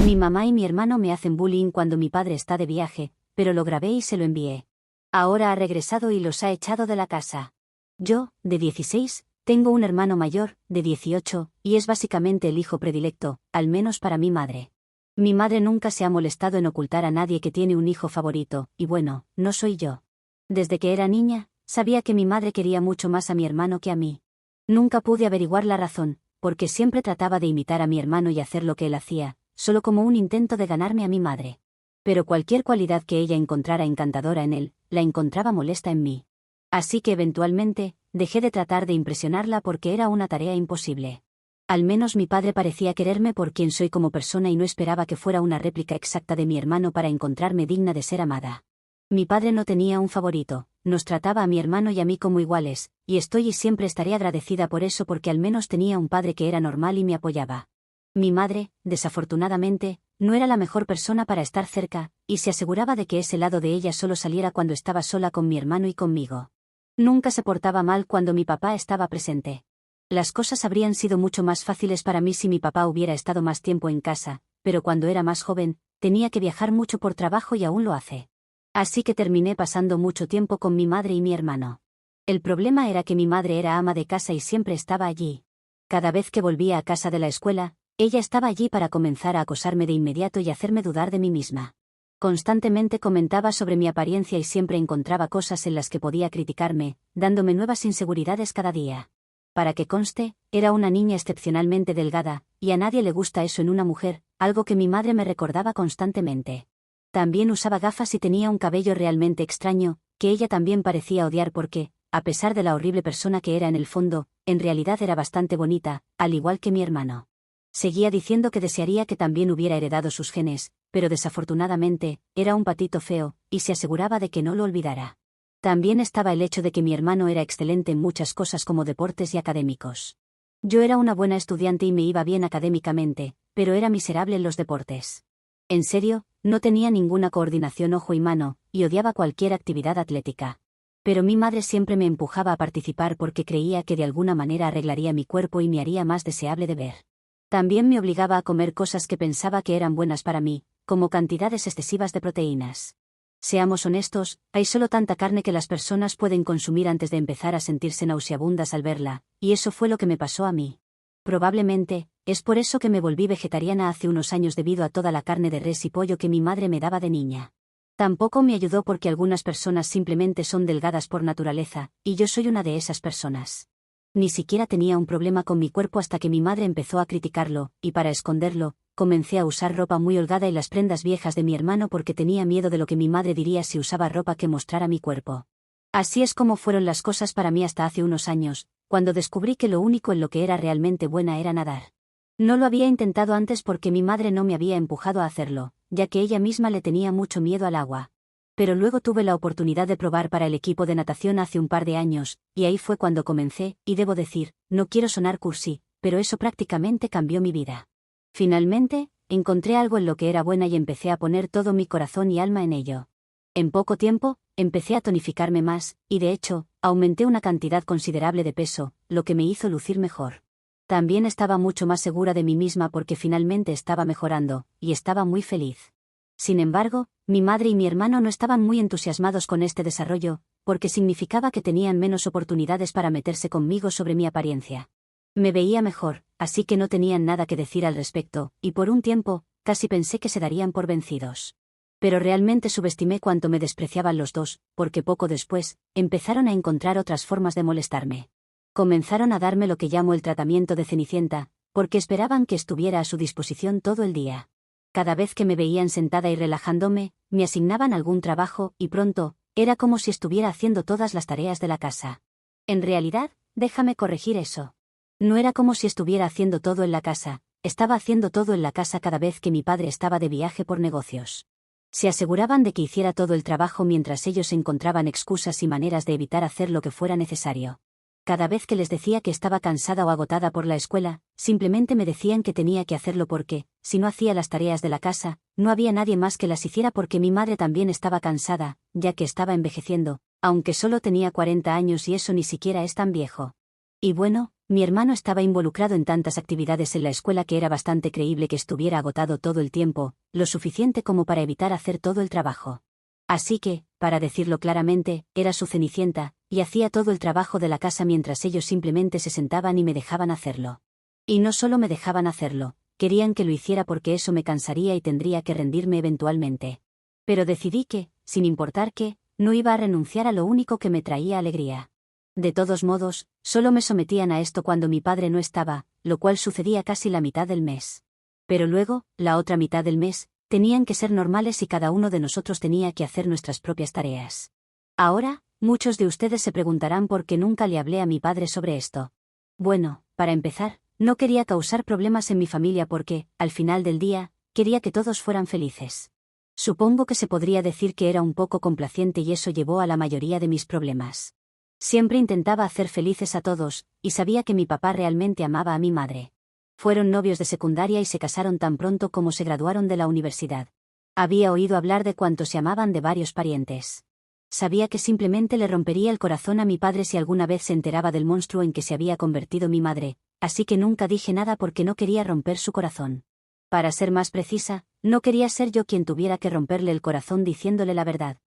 Mi mamá y mi hermano me hacen bullying cuando mi padre está de viaje, pero lo grabé y se lo envié. Ahora ha regresado y los ha echado de la casa. Yo, de 16, tengo un hermano mayor, de 18, y es básicamente el hijo predilecto, al menos para mi madre. Mi madre nunca se ha molestado en ocultar a nadie que tiene un hijo favorito, y bueno, no soy yo. Desde que era niña, sabía que mi madre quería mucho más a mi hermano que a mí. Nunca pude averiguar la razón, porque siempre trataba de imitar a mi hermano y hacer lo que él hacía, solo como un intento de ganarme a mi madre. Pero cualquier cualidad que ella encontrara encantadora en él, la encontraba molesta en mí. Así que eventualmente, dejé de tratar de impresionarla porque era una tarea imposible. Al menos mi padre parecía quererme por quien soy como persona y no esperaba que fuera una réplica exacta de mi hermano para encontrarme digna de ser amada. Mi padre no tenía un favorito, nos trataba a mi hermano y a mí como iguales, y estoy y siempre estaré agradecida por eso porque al menos tenía un padre que era normal y me apoyaba. Mi madre, desafortunadamente, no era la mejor persona para estar cerca, y se aseguraba de que ese lado de ella solo saliera cuando estaba sola con mi hermano y conmigo. Nunca se portaba mal cuando mi papá estaba presente. Las cosas habrían sido mucho más fáciles para mí si mi papá hubiera estado más tiempo en casa, pero cuando era más joven, tenía que viajar mucho por trabajo y aún lo hace. Así que terminé pasando mucho tiempo con mi madre y mi hermano. El problema era que mi madre era ama de casa y siempre estaba allí. Cada vez que volvía a casa de la escuela, ella estaba allí para comenzar a acosarme de inmediato y hacerme dudar de mí misma. Constantemente comentaba sobre mi apariencia y siempre encontraba cosas en las que podía criticarme, dándome nuevas inseguridades cada día. Para que conste, era una niña excepcionalmente delgada, y a nadie le gusta eso en una mujer, algo que mi madre me recordaba constantemente. También usaba gafas y tenía un cabello realmente extraño, que ella también parecía odiar porque, a pesar de la horrible persona que era en el fondo, en realidad era bastante bonita, al igual que mi hermano. Seguía diciendo que desearía que también hubiera heredado sus genes, pero desafortunadamente, era un patito feo, y se aseguraba de que no lo olvidara. También estaba el hecho de que mi hermano era excelente en muchas cosas como deportes y académicos. Yo era una buena estudiante y me iba bien académicamente, pero era miserable en los deportes. En serio, no tenía ninguna coordinación ojo y mano, y odiaba cualquier actividad atlética. Pero mi madre siempre me empujaba a participar porque creía que de alguna manera arreglaría mi cuerpo y me haría más deseable de ver. También me obligaba a comer cosas que pensaba que eran buenas para mí, como cantidades excesivas de proteínas. Seamos honestos, hay solo tanta carne que las personas pueden consumir antes de empezar a sentirse nauseabundas al verla, y eso fue lo que me pasó a mí. Probablemente, es por eso que me volví vegetariana hace unos años debido a toda la carne de res y pollo que mi madre me daba de niña. Tampoco me ayudó porque algunas personas simplemente son delgadas por naturaleza, y yo soy una de esas personas. Ni siquiera tenía un problema con mi cuerpo hasta que mi madre empezó a criticarlo, y para esconderlo, comencé a usar ropa muy holgada y las prendas viejas de mi hermano porque tenía miedo de lo que mi madre diría si usaba ropa que mostrara mi cuerpo. Así es como fueron las cosas para mí hasta hace unos años, cuando descubrí que lo único en lo que era realmente buena era nadar. No lo había intentado antes porque mi madre no me había empujado a hacerlo, ya que ella misma le tenía mucho miedo al agua. Pero luego tuve la oportunidad de probar para el equipo de natación hace un par de años, y ahí fue cuando comencé, y debo decir, no quiero sonar cursi, pero eso prácticamente cambió mi vida. Finalmente, encontré algo en lo que era buena y empecé a poner todo mi corazón y alma en ello. En poco tiempo, empecé a tonificarme más, y de hecho, aumenté una cantidad considerable de peso, lo que me hizo lucir mejor. También estaba mucho más segura de mí misma porque finalmente estaba mejorando, y estaba muy feliz. Sin embargo, mi madre y mi hermano no estaban muy entusiasmados con este desarrollo, porque significaba que tenían menos oportunidades para meterse conmigo sobre mi apariencia. Me veía mejor, así que no tenían nada que decir al respecto, y por un tiempo, casi pensé que se darían por vencidos. Pero realmente subestimé cuánto me despreciaban los dos, porque poco después, empezaron a encontrar otras formas de molestarme. Comenzaron a darme lo que llamo el tratamiento de Cenicienta, porque esperaban que estuviera a su disposición todo el día. Cada vez que me veían sentada y relajándome, me asignaban algún trabajo, y pronto, era como si estuviera haciendo todas las tareas de la casa. En realidad, déjame corregir eso. No era como si estuviera haciendo todo en la casa, estaba haciendo todo en la casa cada vez que mi padre estaba de viaje por negocios. Se aseguraban de que hiciera todo el trabajo mientras ellos encontraban excusas y maneras de evitar hacer lo que fuera necesario. Cada vez que les decía que estaba cansada o agotada por la escuela, simplemente me decían que tenía que hacerlo porque, si no hacía las tareas de la casa, no había nadie más que las hiciera porque mi madre también estaba cansada, ya que estaba envejeciendo, aunque solo tenía 40 años y eso ni siquiera es tan viejo. Y bueno, Mi hermano estaba involucrado en tantas actividades en la escuela que era bastante creíble que estuviera agotado todo el tiempo, lo suficiente como para evitar hacer todo el trabajo. Así que, para decirlo claramente, era su Cenicienta, y hacía todo el trabajo de la casa mientras ellos simplemente se sentaban y me dejaban hacerlo. Y no solo me dejaban hacerlo, querían que lo hiciera porque eso me cansaría y tendría que rendirme eventualmente. Pero decidí que, sin importar qué, no iba a renunciar a lo único que me traía alegría. De todos modos, solo me sometían a esto cuando mi padre no estaba, lo cual sucedía casi la mitad del mes. Pero luego, la otra mitad del mes, tenían que ser normales y cada uno de nosotros tenía que hacer nuestras propias tareas. Ahora, muchos de ustedes se preguntarán por qué nunca le hablé a mi padre sobre esto. Bueno, para empezar, no quería causar problemas en mi familia porque, al final del día, quería que todos fueran felices. Supongo que se podría decir que era un poco complaciente y eso llevó a la mayoría de mis problemas. Siempre intentaba hacer felices a todos, y sabía que mi papá realmente amaba a mi madre. Fueron novios de secundaria y se casaron tan pronto como se graduaron de la universidad. Había oído hablar de cuánto se amaban de varios parientes. Sabía que simplemente le rompería el corazón a mi padre si alguna vez se enteraba del monstruo en que se había convertido mi madre, así que nunca dije nada porque no quería romper su corazón. Para ser más precisa, no quería ser yo quien tuviera que romperle el corazón diciéndole la verdad.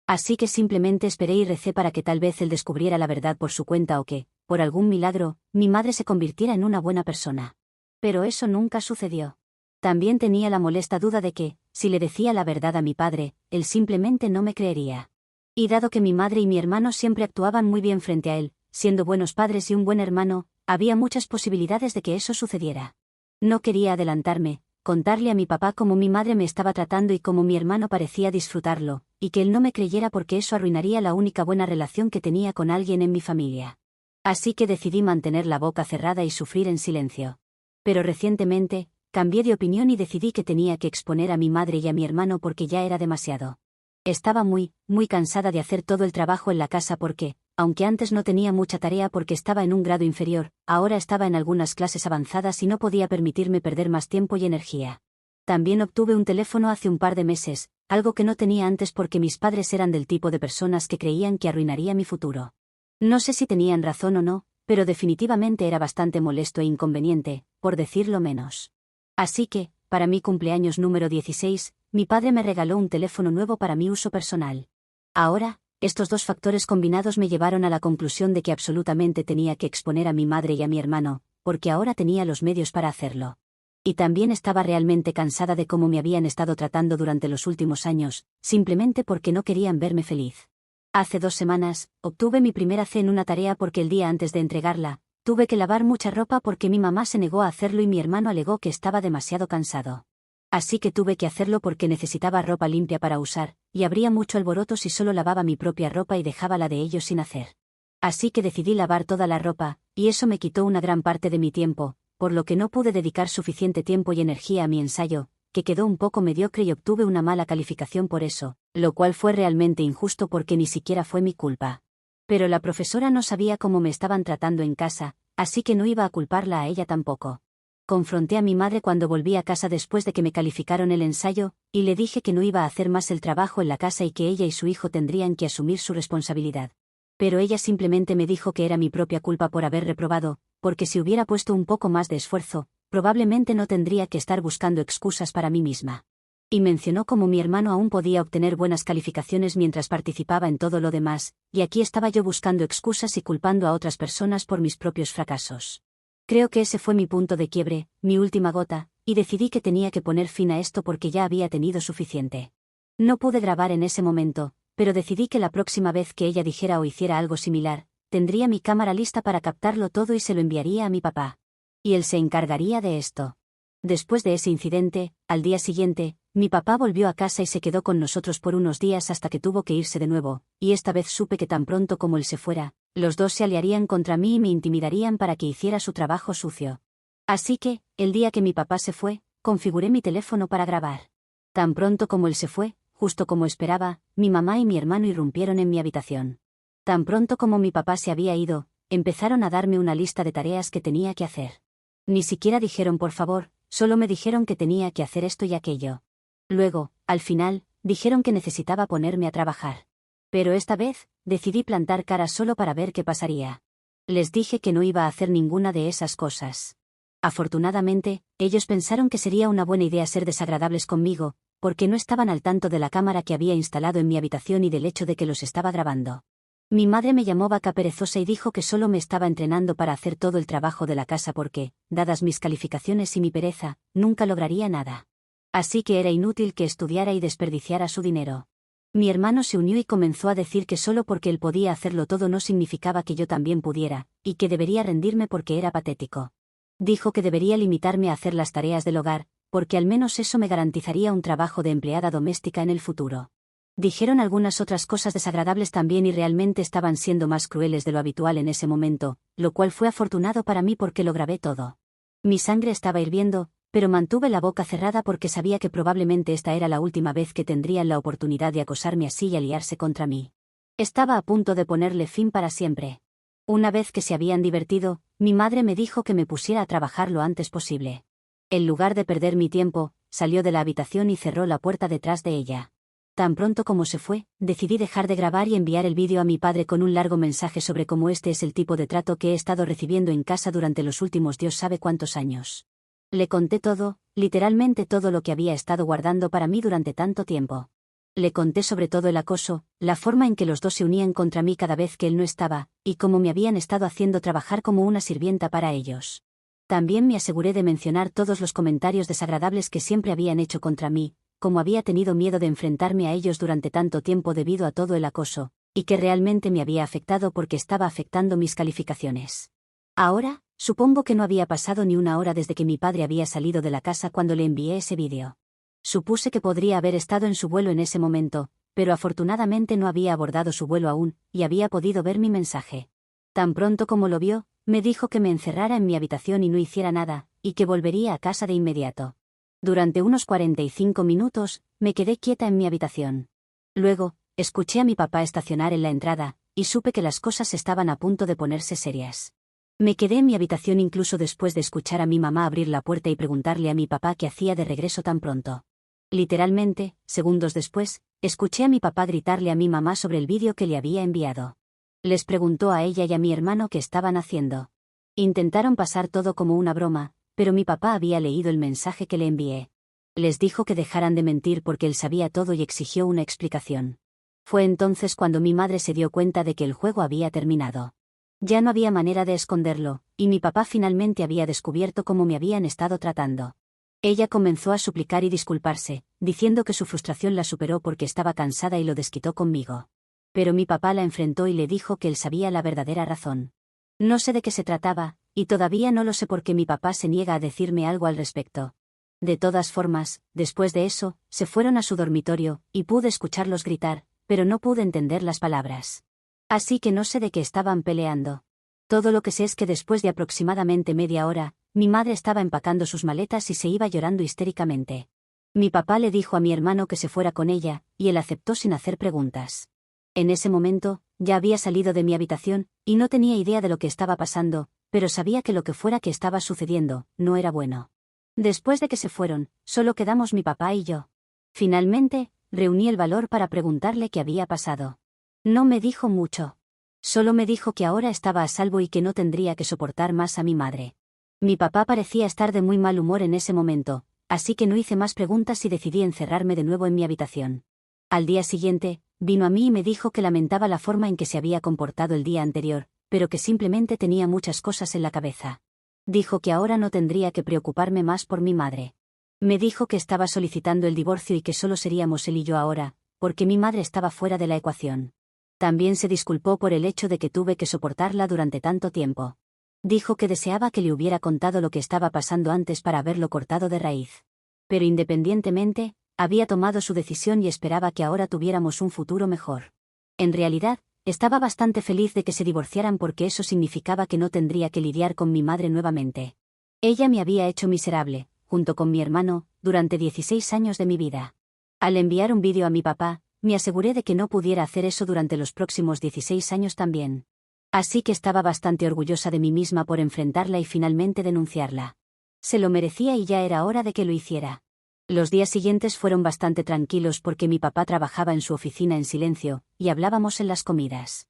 Así que simplemente esperé y recé para que tal vez él descubriera la verdad por su cuenta o que, por algún milagro, mi madre se convirtiera en una buena persona. Pero eso nunca sucedió. También tenía la molesta duda de que, si le decía la verdad a mi padre, él simplemente no me creería. Y dado que mi madre y mi hermano siempre actuaban muy bien frente a él, siendo buenos padres y un buen hermano, había muchas posibilidades de que eso sucediera. No quería adelantarme, contarle a mi papá cómo mi madre me estaba tratando y cómo mi hermano parecía disfrutarlo, y que él no me creyera porque eso arruinaría la única buena relación que tenía con alguien en mi familia. Así que decidí mantener la boca cerrada y sufrir en silencio. Pero recientemente, cambié de opinión y decidí que tenía que exponer a mi madre y a mi hermano porque ya era demasiado. Estaba muy cansada de hacer todo el trabajo en la casa porque, aunque antes no tenía mucha tarea porque estaba en un grado inferior, ahora estaba en algunas clases avanzadas y no podía permitirme perder más tiempo y energía. También obtuve un teléfono hace un par de meses, algo que no tenía antes porque mis padres eran del tipo de personas que creían que arruinaría mi futuro. No sé si tenían razón o no, pero definitivamente era bastante molesto e inconveniente, por decirlo menos. Así que, para mi cumpleaños número 16, mi padre me regaló un teléfono nuevo para mi uso personal. Ahora, estos dos factores combinados me llevaron a la conclusión de que absolutamente tenía que exponer a mi madre y a mi hermano, porque ahora tenía los medios para hacerlo. Y también estaba realmente cansada de cómo me habían estado tratando durante los últimos años, simplemente porque no querían verme feliz. Hace 2 semanas, obtuve mi primera C en una tarea porque el día antes de entregarla, tuve que lavar mucha ropa porque mi mamá se negó a hacerlo y mi hermano alegó que estaba demasiado cansado. Así que tuve que hacerlo porque necesitaba ropa limpia para usar, y habría mucho alboroto si solo lavaba mi propia ropa y dejaba la de ellos sin hacer. Así que decidí lavar toda la ropa, y eso me quitó una gran parte de mi tiempo, por lo que no pude dedicar suficiente tiempo y energía a mi ensayo, que quedó un poco mediocre y obtuve una mala calificación por eso, lo cual fue realmente injusto porque ni siquiera fue mi culpa. Pero la profesora no sabía cómo me estaban tratando en casa, así que no iba a culparla a ella tampoco. Confronté a mi madre cuando volví a casa después de que me calificaron el ensayo, y le dije que no iba a hacer más el trabajo en la casa y que ella y su hijo tendrían que asumir su responsabilidad. Pero ella simplemente me dijo que era mi propia culpa por haber reprobado, porque si hubiera puesto un poco más de esfuerzo, probablemente no tendría que estar buscando excusas para mí misma. Y mencionó cómo mi hermano aún podía obtener buenas calificaciones mientras participaba en todo lo demás, y aquí estaba yo buscando excusas y culpando a otras personas por mis propios fracasos. Creo que ese fue mi punto de quiebre, mi última gota, y decidí que tenía que poner fin a esto porque ya había tenido suficiente. No pude grabar en ese momento, pero decidí que la próxima vez que ella dijera o hiciera algo similar, tendría mi cámara lista para captarlo todo y se lo enviaría a mi papá. Y él se encargaría de esto. Después de ese incidente, al día siguiente, mi papá volvió a casa y se quedó con nosotros por unos días hasta que tuvo que irse de nuevo, y esta vez supe que tan pronto como él se fuera, los dos se aliarían contra mí y me intimidarían para que hiciera su trabajo sucio. Así que, el día que mi papá se fue, configuré mi teléfono para grabar. Tan pronto como él se fue, justo como esperaba, mi mamá y mi hermano irrumpieron en mi habitación. Tan pronto como mi papá se había ido, empezaron a darme una lista de tareas que tenía que hacer. Ni siquiera dijeron por favor, solo me dijeron que tenía que hacer esto y aquello. Luego, al final, dijeron que necesitaba ponerme a trabajar. Pero esta vez, decidí plantar cara solo para ver qué pasaría. Les dije que no iba a hacer ninguna de esas cosas. Afortunadamente, ellos pensaron que sería una buena idea ser desagradables conmigo, porque no estaban al tanto de la cámara que había instalado en mi habitación y del hecho de que los estaba grabando. Mi madre me llamó vaca perezosa y dijo que solo me estaba entrenando para hacer todo el trabajo de la casa porque, dadas mis calificaciones y mi pereza, nunca lograría nada. Así que era inútil que estudiara y desperdiciara su dinero. Mi hermano se unió y comenzó a decir que solo porque él podía hacerlo todo no significaba que yo también pudiera, y que debería rendirme porque era patético. Dijo que debería limitarme a hacer las tareas del hogar, porque al menos eso me garantizaría un trabajo de empleada doméstica en el futuro. Dijeron algunas otras cosas desagradables también y realmente estaban siendo más crueles de lo habitual en ese momento, lo cual fue afortunado para mí porque lo grabé todo. Mi sangre estaba hirviendo, pero mantuve la boca cerrada porque sabía que probablemente esta era la última vez que tendrían la oportunidad de acosarme así y aliarse contra mí. Estaba a punto de ponerle fin para siempre. Una vez que se habían divertido, mi madre me dijo que me pusiera a trabajar lo antes posible. En lugar de perder mi tiempo, salió de la habitación y cerró la puerta detrás de ella. Tan pronto como se fue, decidí dejar de grabar y enviar el vídeo a mi padre con un largo mensaje sobre cómo este es el tipo de trato que he estado recibiendo en casa durante los últimos Dios sabe cuántos años. Le conté todo, literalmente todo lo que había estado guardando para mí durante tanto tiempo. Le conté sobre todo el acoso, la forma en que los dos se unían contra mí cada vez que él no estaba, y cómo me habían estado haciendo trabajar como una sirvienta para ellos. También me aseguré de mencionar todos los comentarios desagradables que siempre habían hecho contra mí, como había tenido miedo de enfrentarme a ellos durante tanto tiempo debido a todo el acoso, y que realmente me había afectado porque estaba afectando mis calificaciones. Ahora, supongo que no había pasado ni una hora desde que mi padre había salido de la casa cuando le envié ese vídeo. Supuse que podría haber estado en su vuelo en ese momento, pero afortunadamente no había abordado su vuelo aún, y había podido ver mi mensaje. Tan pronto como lo vio, me dijo que me encerrara en mi habitación y no hiciera nada, y que volvería a casa de inmediato. Durante unos 45 minutos, me quedé quieta en mi habitación. Luego, escuché a mi papá estacionar en la entrada, y supe que las cosas estaban a punto de ponerse serias. Me quedé en mi habitación incluso después de escuchar a mi mamá abrir la puerta y preguntarle a mi papá qué hacía de regreso tan pronto. Literalmente, segundos después, escuché a mi papá gritarle a mi mamá sobre el vídeo que le había enviado. Les preguntó a ella y a mi hermano qué estaban haciendo. Intentaron pasar todo como una broma, pero mi papá había leído el mensaje que le envié. Les dijo que dejaran de mentir porque él sabía todo y exigió una explicación. Fue entonces cuando mi madre se dio cuenta de que el juego había terminado. Ya no había manera de esconderlo, y mi papá finalmente había descubierto cómo me habían estado tratando. Ella comenzó a suplicar y disculparse, diciendo que su frustración la superó porque estaba cansada y lo desquitó conmigo. Pero mi papá la enfrentó y le dijo que él sabía la verdadera razón. No sé de qué se trataba, y todavía no lo sé porque mi papá se niega a decirme algo al respecto. De todas formas, después de eso, se fueron a su dormitorio, y pude escucharlos gritar, pero no pude entender las palabras. Así que no sé de qué estaban peleando. Todo lo que sé es que después de aproximadamente media hora, mi madre estaba empacando sus maletas y se iba llorando histéricamente. Mi papá le dijo a mi hermano que se fuera con ella, y él aceptó sin hacer preguntas. En ese momento, ya había salido de mi habitación, y no tenía idea de lo que estaba pasando, pero sabía que lo que fuera que estaba sucediendo, no era bueno. Después de que se fueron, solo quedamos mi papá y yo. Finalmente, reuní el valor para preguntarle qué había pasado. No me dijo mucho. Solo me dijo que ahora estaba a salvo y que no tendría que soportar más a mi madre. Mi papá parecía estar de muy mal humor en ese momento, así que no hice más preguntas y decidí encerrarme de nuevo en mi habitación. Al día siguiente, vino a mí y me dijo que lamentaba la forma en que se había comportado el día anterior, pero que simplemente tenía muchas cosas en la cabeza. Dijo que ahora no tendría que preocuparme más por mi madre. Me dijo que estaba solicitando el divorcio y que solo seríamos él y yo ahora, porque mi madre estaba fuera de la ecuación. También se disculpó por el hecho de que tuve que soportarla durante tanto tiempo. Dijo que deseaba que le hubiera contado lo que estaba pasando antes para haberlo cortado de raíz. Pero independientemente, había tomado su decisión y esperaba que ahora tuviéramos un futuro mejor. En realidad, estaba bastante feliz de que se divorciaran porque eso significaba que no tendría que lidiar con mi madre nuevamente. Ella me había hecho miserable, junto con mi hermano, durante 16 años de mi vida. Al enviar un vídeo a mi papá, me aseguré de que no pudiera hacer eso durante los próximos 16 años también. Así que estaba bastante orgullosa de mí misma por enfrentarla y finalmente denunciarla. Se lo merecía y ya era hora de que lo hiciera. Los días siguientes fueron bastante tranquilos porque mi papá trabajaba en su oficina en silencio, y hablábamos en las comidas.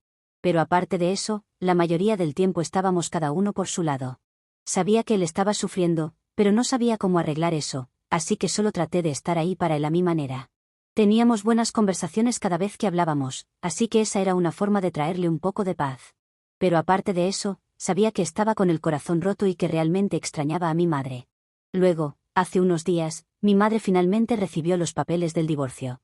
Pero aparte de eso, la mayoría del tiempo estábamos cada uno por su lado. Sabía que él estaba sufriendo, pero no sabía cómo arreglar eso, así que solo traté de estar ahí para él a mi manera. Teníamos buenas conversaciones cada vez que hablábamos, así que esa era una forma de traerle un poco de paz. Pero aparte de eso, sabía que estaba con el corazón roto y que realmente extrañaba a mi madre. Luego, hace unos días, mi madre finalmente recibió los papeles del divorcio.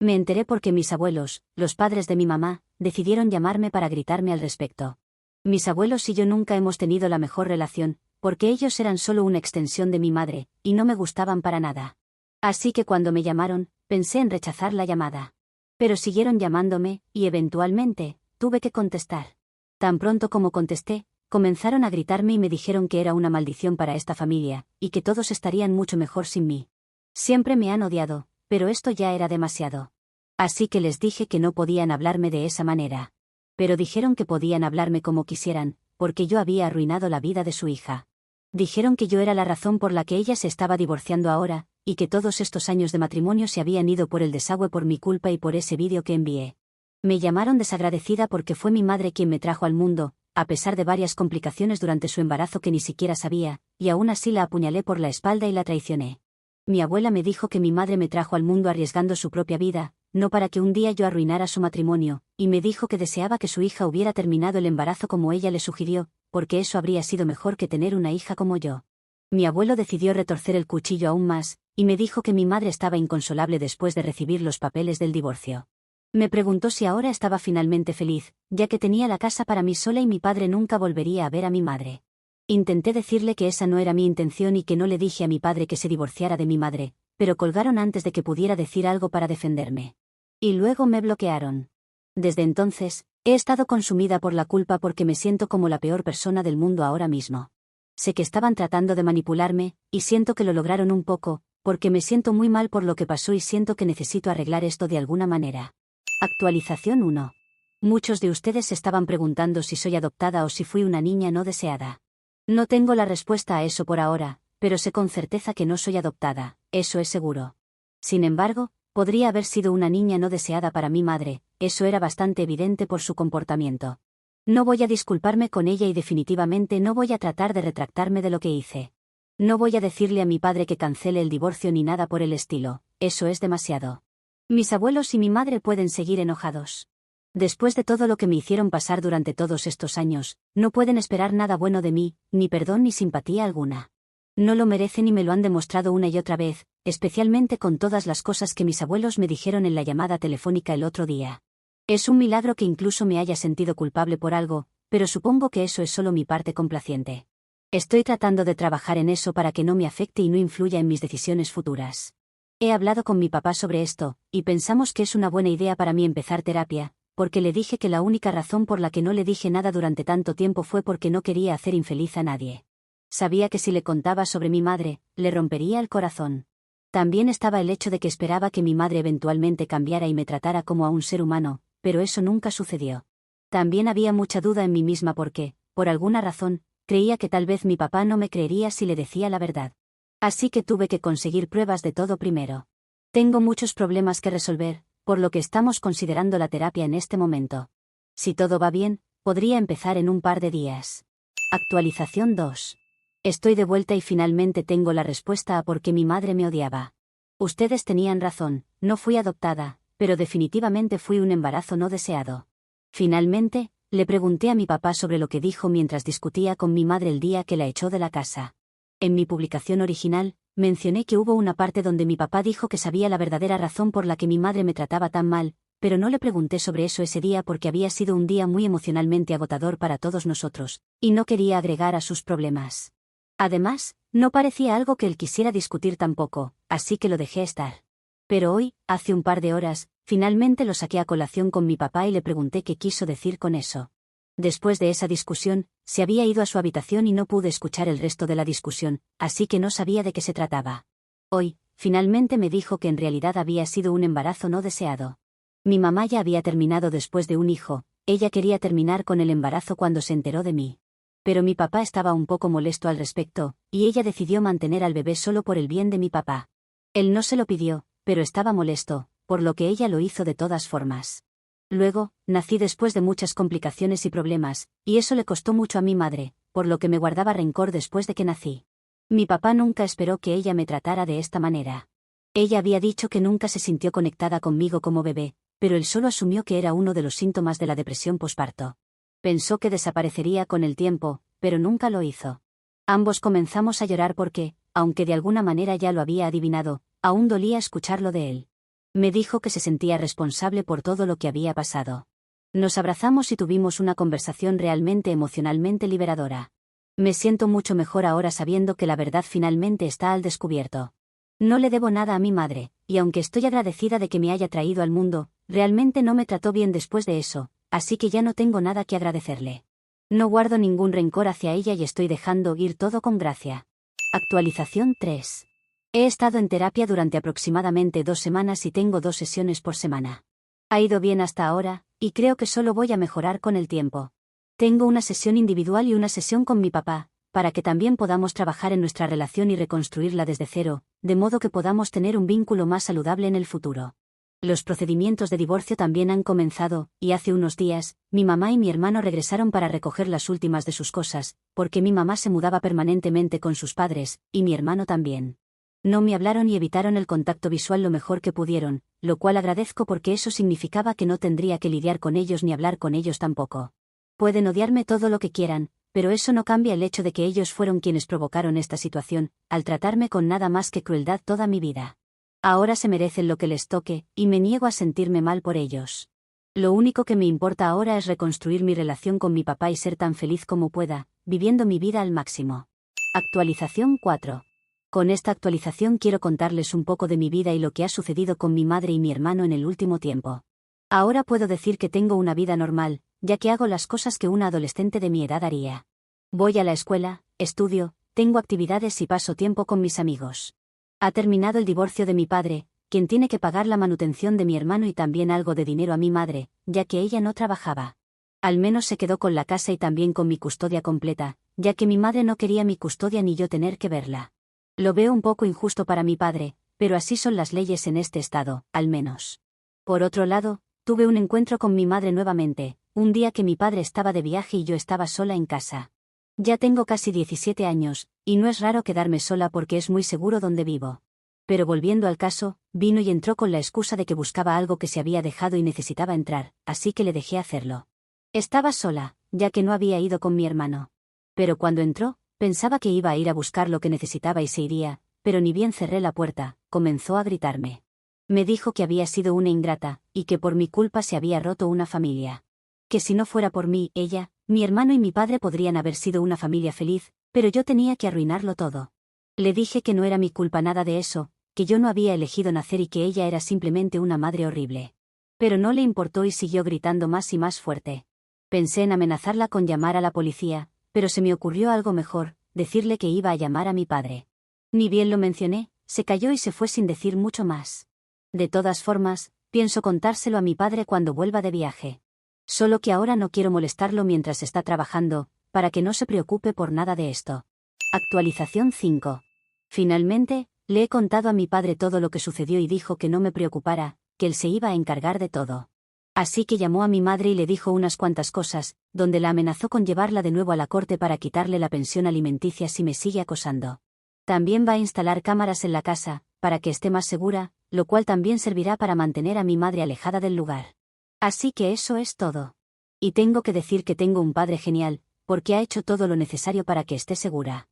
Me enteré porque mis abuelos, los padres de mi mamá, decidieron llamarme para gritarme al respecto. Mis abuelos y yo nunca hemos tenido la mejor relación, porque ellos eran solo una extensión de mi madre, y no me gustaban para nada. Así que cuando me llamaron, pensé en rechazar la llamada. Pero siguieron llamándome, y eventualmente, tuve que contestar. Tan pronto como contesté, comenzaron a gritarme y me dijeron que era una maldición para esta familia, y que todos estarían mucho mejor sin mí. Siempre me han odiado, pero esto ya era demasiado. Así que les dije que no podían hablarme de esa manera. Pero dijeron que podían hablarme como quisieran, porque yo había arruinado la vida de su hija. Dijeron que yo era la razón por la que ella se estaba divorciando ahora, y que todos estos años de matrimonio se habían ido por el desagüe por mi culpa y por ese vídeo que envié. Me llamaron desagradecida porque fue mi madre quien me trajo al mundo, a pesar de varias complicaciones durante su embarazo que ni siquiera sabía, y aún así la apuñalé por la espalda y la traicioné. Mi abuela me dijo que mi madre me trajo al mundo arriesgando su propia vida, no para que un día yo arruinara su matrimonio, y me dijo que deseaba que su hija hubiera terminado el embarazo como ella le sugirió, porque eso habría sido mejor que tener una hija como yo. Mi abuelo decidió retorcer el cuchillo aún más, y me dijo que mi madre estaba inconsolable después de recibir los papeles del divorcio. Me preguntó si ahora estaba finalmente feliz, ya que tenía la casa para mí sola y mi padre nunca volvería a ver a mi madre. Intenté decirle que esa no era mi intención y que no le dije a mi padre que se divorciara de mi madre, pero colgaron antes de que pudiera decir algo para defenderme. Y luego me bloquearon. Desde entonces, he estado consumida por la culpa porque me siento como la peor persona del mundo ahora mismo. Sé que estaban tratando de manipularme, y siento que lo lograron un poco, porque me siento muy mal por lo que pasó y siento que necesito arreglar esto de alguna manera. Actualización 1. Muchos de ustedes se estaban preguntando si soy adoptada o si fui una niña no deseada. No tengo la respuesta a eso por ahora, pero sé con certeza que no soy adoptada, eso es seguro. Sin embargo, podría haber sido una niña no deseada para mi madre, eso era bastante evidente por su comportamiento. No voy a disculparme con ella y definitivamente no voy a tratar de retractarme de lo que hice. No voy a decirle a mi padre que cancele el divorcio ni nada por el estilo, eso es demasiado. Mis abuelos y mi madre pueden seguir enojados. Después de todo lo que me hicieron pasar durante todos estos años, no pueden esperar nada bueno de mí, ni perdón ni simpatía alguna. No lo merecen y me lo han demostrado una y otra vez, especialmente con todas las cosas que mis abuelos me dijeron en la llamada telefónica el otro día. Es un milagro que incluso me haya sentido culpable por algo, pero supongo que eso es solo mi parte complaciente. Estoy tratando de trabajar en eso para que no me afecte y no influya en mis decisiones futuras. He hablado con mi papá sobre esto, y pensamos que es una buena idea para mí empezar terapia, porque le dije que la única razón por la que no le dije nada durante tanto tiempo fue porque no quería hacer infeliz a nadie. Sabía que si le contaba sobre mi madre, le rompería el corazón. También estaba el hecho de que esperaba que mi madre eventualmente cambiara y me tratara como a un ser humano, pero eso nunca sucedió. También había mucha duda en mí misma porque, por alguna razón, creía que tal vez mi papá no me creería si le decía la verdad. Así que tuve que conseguir pruebas de todo primero. Tengo muchos problemas que resolver, por lo que estamos considerando la terapia en este momento. Si todo va bien, podría empezar en un par de días. Actualización 2. Estoy de vuelta y finalmente tengo la respuesta a por qué mi madre me odiaba. Ustedes tenían razón, no fui adoptada, pero definitivamente fui un embarazo no deseado. Finalmente, le pregunté a mi papá sobre lo que dijo mientras discutía con mi madre el día que la echó de la casa. En mi publicación original, mencioné que hubo una parte donde mi papá dijo que sabía la verdadera razón por la que mi madre me trataba tan mal, pero no le pregunté sobre eso ese día porque había sido un día muy emocionalmente agotador para todos nosotros, y no quería agregar a sus problemas. Además, no parecía algo que él quisiera discutir tampoco, así que lo dejé estar. Pero hoy, hace un par de horas, finalmente lo saqué a colación con mi papá y le pregunté qué quiso decir con eso. Después de esa discusión, se había ido a su habitación y no pude escuchar el resto de la discusión, así que no sabía de qué se trataba. Hoy, finalmente me dijo que en realidad había sido un embarazo no deseado. Mi mamá ya había terminado después de un hijo, ella quería terminar con el embarazo cuando se enteró de mí. Pero mi papá estaba un poco molesto al respecto, y ella decidió mantener al bebé solo por el bien de mi papá. Él no se lo pidió, pero estaba molesto, por lo que ella lo hizo de todas formas. Luego, nací después de muchas complicaciones y problemas, y eso le costó mucho a mi madre, por lo que me guardaba rencor después de que nací. Mi papá nunca esperó que ella me tratara de esta manera. Ella había dicho que nunca se sintió conectada conmigo como bebé, pero él solo asumió que era uno de los síntomas de la depresión posparto. Pensó que desaparecería con el tiempo, pero nunca lo hizo. Ambos comenzamos a llorar porque, aunque de alguna manera ya lo había adivinado, aún dolía escucharlo de él. Me dijo que se sentía responsable por todo lo que había pasado. Nos abrazamos y tuvimos una conversación realmente emocionalmente liberadora. Me siento mucho mejor ahora sabiendo que la verdad finalmente está al descubierto. No le debo nada a mi madre, y aunque estoy agradecida de que me haya traído al mundo, realmente no me trató bien después de eso, así que ya no tengo nada que agradecerle. No guardo ningún rencor hacia ella y estoy dejando ir todo con gracia. Actualización 3. He estado en terapia durante aproximadamente 2 semanas y tengo 2 sesiones por semana. Ha ido bien hasta ahora, y creo que solo voy a mejorar con el tiempo. Tengo una sesión individual y una sesión con mi papá, para que también podamos trabajar en nuestra relación y reconstruirla desde cero, de modo que podamos tener un vínculo más saludable en el futuro. Los procedimientos de divorcio también han comenzado, y hace unos días, mi mamá y mi hermano regresaron para recoger las últimas de sus cosas, porque mi mamá se mudaba permanentemente con sus padres, y mi hermano también. No me hablaron y evitaron el contacto visual lo mejor que pudieron, lo cual agradezco porque eso significaba que no tendría que lidiar con ellos ni hablar con ellos tampoco. Pueden odiarme todo lo que quieran, pero eso no cambia el hecho de que ellos fueron quienes provocaron esta situación, al tratarme con nada más que crueldad toda mi vida. Ahora se merecen lo que les toque, y me niego a sentirme mal por ellos. Lo único que me importa ahora es reconstruir mi relación con mi papá y ser tan feliz como pueda, viviendo mi vida al máximo. Actualización 4. Con esta actualización quiero contarles un poco de mi vida y lo que ha sucedido con mi madre y mi hermano en el último tiempo. Ahora puedo decir que tengo una vida normal, ya que hago las cosas que una adolescente de mi edad haría. Voy a la escuela, estudio, tengo actividades y paso tiempo con mis amigos. Ha terminado el divorcio de mi padre, quien tiene que pagar la manutención de mi hermano y también algo de dinero a mi madre, ya que ella no trabajaba. Al menos se quedó con la casa y también con mi custodia completa, ya que mi madre no quería mi custodia ni yo tener que verla. Lo veo un poco injusto para mi padre, pero así son las leyes en este estado, al menos. Por otro lado, tuve un encuentro con mi madre nuevamente, un día que mi padre estaba de viaje y yo estaba sola en casa. Ya tengo casi 17 años, y no es raro quedarme sola porque es muy seguro donde vivo. Pero volviendo al caso, vino y entró con la excusa de que buscaba algo que se había dejado y necesitaba entrar, así que le dejé hacerlo. Estaba sola, ya que no había ido con mi hermano. Pero cuando entró, pensaba que iba a ir a buscar lo que necesitaba y se iría, pero ni bien cerré la puerta, comenzó a gritarme. Me dijo que había sido una ingrata, y que por mi culpa se había roto una familia. Que si no fuera por mí, ella, mi hermano y mi padre podrían haber sido una familia feliz, pero yo tenía que arruinarlo todo. Le dije que no era mi culpa nada de eso, que yo no había elegido nacer y que ella era simplemente una madre horrible. Pero no le importó y siguió gritando más y más fuerte. Pensé en amenazarla con llamar a la policía, pero se me ocurrió algo mejor, decirle que iba a llamar a mi padre. Ni bien lo mencioné, se calló y se fue sin decir mucho más. De todas formas, pienso contárselo a mi padre cuando vuelva de viaje. Solo que ahora no quiero molestarlo mientras está trabajando, para que no se preocupe por nada de esto. Actualización 5. Finalmente, le he contado a mi padre todo lo que sucedió y dijo que no me preocupara, que él se iba a encargar de todo. Así que llamó a mi madre y le dijo unas cuantas cosas, donde la amenazó con llevarla de nuevo a la corte para quitarle la pensión alimenticia si me sigue acosando. También va a instalar cámaras en la casa, para que esté más segura, lo cual también servirá para mantener a mi madre alejada del lugar. Así que eso es todo. Y tengo que decir que tengo un padre genial, porque ha hecho todo lo necesario para que esté segura.